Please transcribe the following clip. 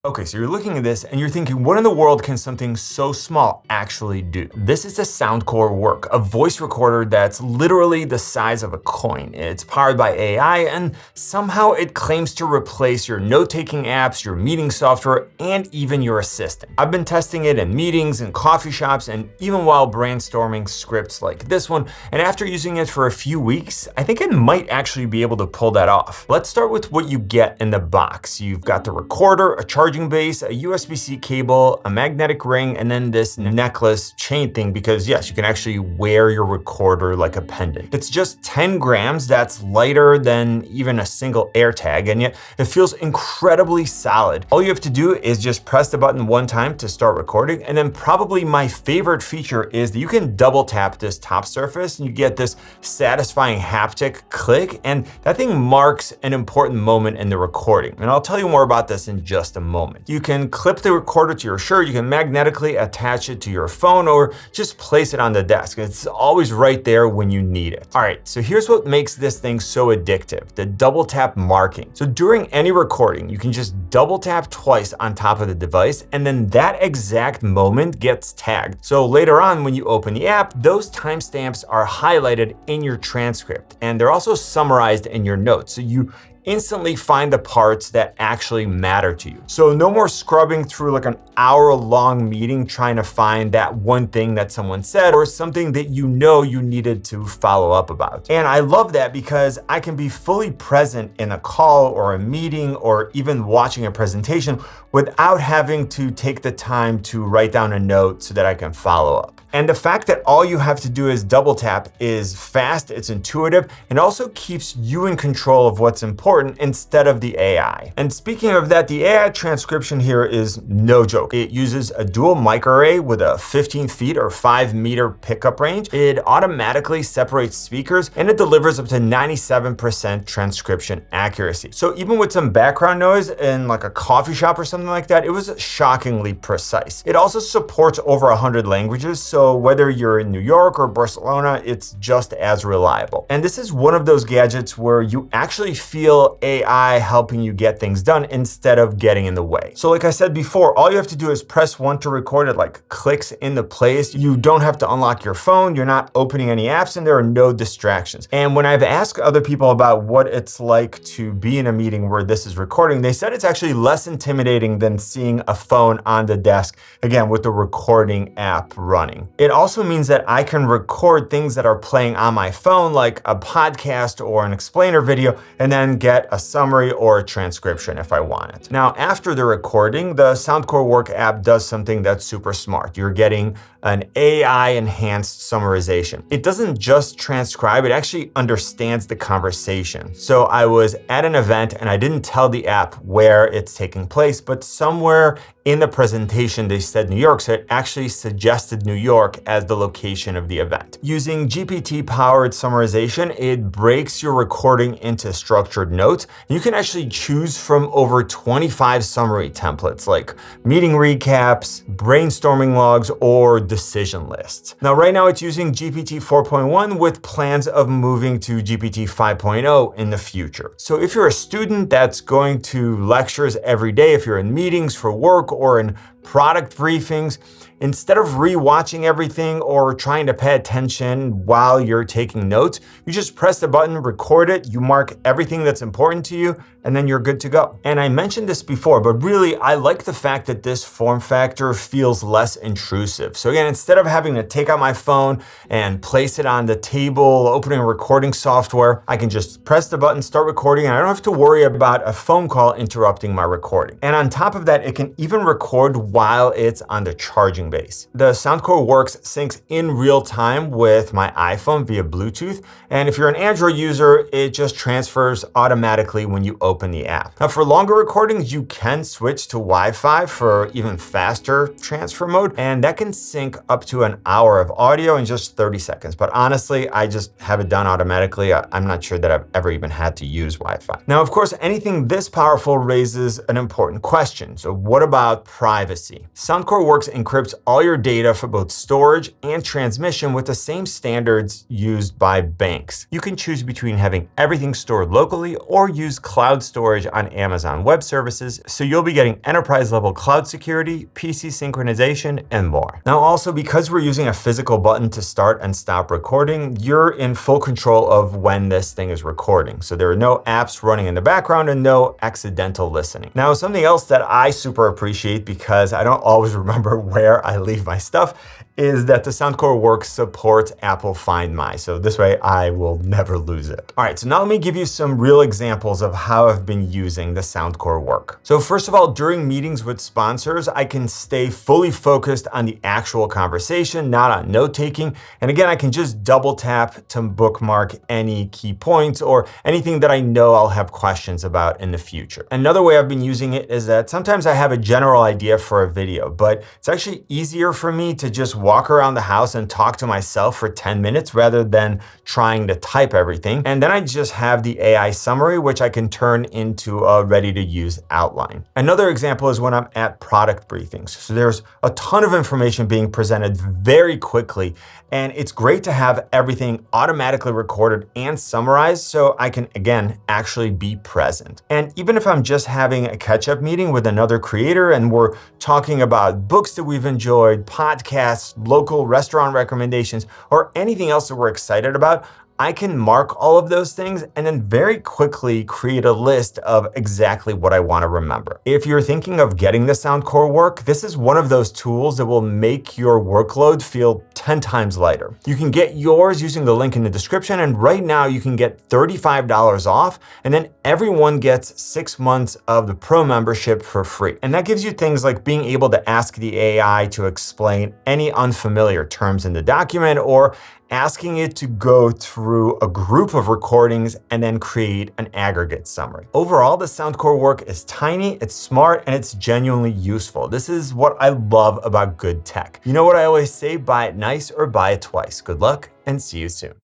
Okay, so you're looking at this and you're thinking, what in the world can something so small actually do? This is a Soundcore work, a voice recorder that's literally the size of a coin. It's powered by AI and somehow it claims to replace your note-taking apps, your meeting software, and even your assistant. I've been testing it in meetings and coffee shops and even while brainstorming scripts like this one, and after using it for a few weeks, I think it might actually be able to pull that off. Let's start with what you get in the box. You've got the recorder, a charging base, a USB-C cable, a magnetic ring, and then this necklace chain thing because yes, you can actually wear your recorder like a pendant. It's just 10 grams, that's lighter than even a single AirTag, and yet it feels incredibly solid. All you have to do is just press the button one time to start recording, and then probably my favorite feature is that you can double tap this top surface and you get this satisfying haptic click, and that thing marks an important moment in the recording. And I'll tell you more about this in just a moment. You can clip the recorder to your shirt, you can magnetically attach it to your phone, or just place it on the desk. It's always right there when you need it. All right, so here's what makes this thing so addictive, the double tap marking. So during any recording, you can just double tap twice on top of the device, and then that exact moment gets tagged. So later on, when you open the app, those timestamps are highlighted in your transcript, and they're also summarized in your notes. So you instantly find the parts that actually matter to you. So no more scrubbing through like an hour-long meeting trying to find that one thing that someone said or something that you know you needed to follow up about. And I love that because I can be fully present in a call or a meeting or even watching a presentation without having to take the time to write down a note so that I can follow up. And the fact that all you have to do is double tap is fast, it's intuitive, and also keeps you in control of what's important instead of the AI. And speaking of that, the AI transcription here is no joke. It uses a dual mic array with a 15 feet or 5 meter pickup range. It automatically separates speakers and it delivers up to 97% transcription accuracy. So even with some background noise in like a coffee shop or something like that, it was shockingly precise. It also supports over 100 languages, so whether you're in New York or Barcelona, it's just as reliable. And this is one of those gadgets where you actually feel AI helping you get things done instead of getting in the way. So like I said before, all you have to do is press 1 to record. It like clicks into place. You don't have to unlock your phone. You're not opening any apps and there are no distractions. And when I've asked other people about what it's like to be in a meeting where this is recording, they said it's actually less intimidating than seeing a phone on the desk, again, with the recording app running. It also means that I can record things that are playing on my phone, like a podcast or an explainer video, and then get a summary or a transcription if I want it. Now, after the recording, the Soundcore Work app does something that's super smart. You're getting an AI-enhanced summarization. It doesn't just transcribe, it actually understands the conversation. So I was at an event and I didn't tell the app where it's taking place, but somewhere in the presentation they said New York, so it actually suggested New York as the location of the event. Using GPT-powered summarization, it breaks your recording into structured notes. You can actually choose from over 25 summary templates like meeting recaps, brainstorming logs, or decision lists. Now, right now it's using GPT 4.1 with plans of moving to GPT 5.0 in the future. So if you're a student that's going to lectures every day, if you're in meetings for work or in product briefings, instead of rewatching everything or trying to pay attention while you're taking notes, you just press the button, record it, you mark everything that's important to you, and then you're good to go. And I mentioned this before, but really I like the fact that this form factor feels less intrusive. So again, instead of having to take out my phone and place it on the table, opening recording software, I can just press the button, start recording, and I don't have to worry about a phone call interrupting my recording. And on top of that, it can even record while it's on the charging base. The Soundcore Works syncs in real time with my iPhone via Bluetooth. And if you're an Android user, it just transfers automatically when you open the app. Now for longer recordings, you can switch to Wi-Fi for even faster transfer mode. And that can sync up to an hour of audio in just 30 seconds. But honestly, I just have it done automatically. I'm not sure that I've ever even had to use Wi-Fi. Now, of course, anything this powerful raises an important question. So what about privacy? Soundcore Works encrypts all your data for both storage and transmission with the same standards used by banks. You can choose between having everything stored locally or use cloud storage on Amazon Web Services, so you'll be getting enterprise-level cloud security, PC synchronization, and more. Now also, because we're using a physical button to start and stop recording, you're in full control of when this thing is recording. So there are no apps running in the background and no accidental listening. Now, something else that I super appreciate, because I don't always remember where I leave my stuff, is that the Soundcore Work supports Apple Find My. So this way I will never lose it. All right, so now let me give you some real examples of how I've been using the Soundcore Work. So first of all, during meetings with sponsors, I can stay fully focused on the actual conversation, not on note-taking. And again, I can just double tap to bookmark any key points or anything that I know I'll have questions about in the future. Another way I've been using it is that sometimes I have a general idea for a video, but it's actually easier for me to just walk around the house and talk to myself for 10 minutes rather than trying to type everything. And then I just have the AI summary, which I can turn into a ready-to-use outline. Another example is when I'm at product briefings. So there's a ton of information being presented very quickly, and it's great to have everything automatically recorded and summarized so I can, again, actually be present. And even if I'm just having a catch-up meeting with another creator and we're talking about books that we've enjoyed, podcasts, local restaurant recommendations, or anything else that we're excited about, I can mark all of those things and then very quickly create a list of exactly what I want to remember. If you're thinking of getting the Soundcore Work, this is one of those tools that will make your workload feel 10 times lighter. You can get yours using the link in the description, and right now you can get $35 off, and then everyone gets 6 months of the Pro membership for free. And that gives you things like being able to ask the AI to explain any unfamiliar terms in the document, or asking it to go through a group of recordings and then create an aggregate summary. Overall, the Soundcore Work is tiny, it's smart, and it's genuinely useful. This is what I love about good tech. You know what I always say, buy it nice or buy it twice. Good luck and see you soon.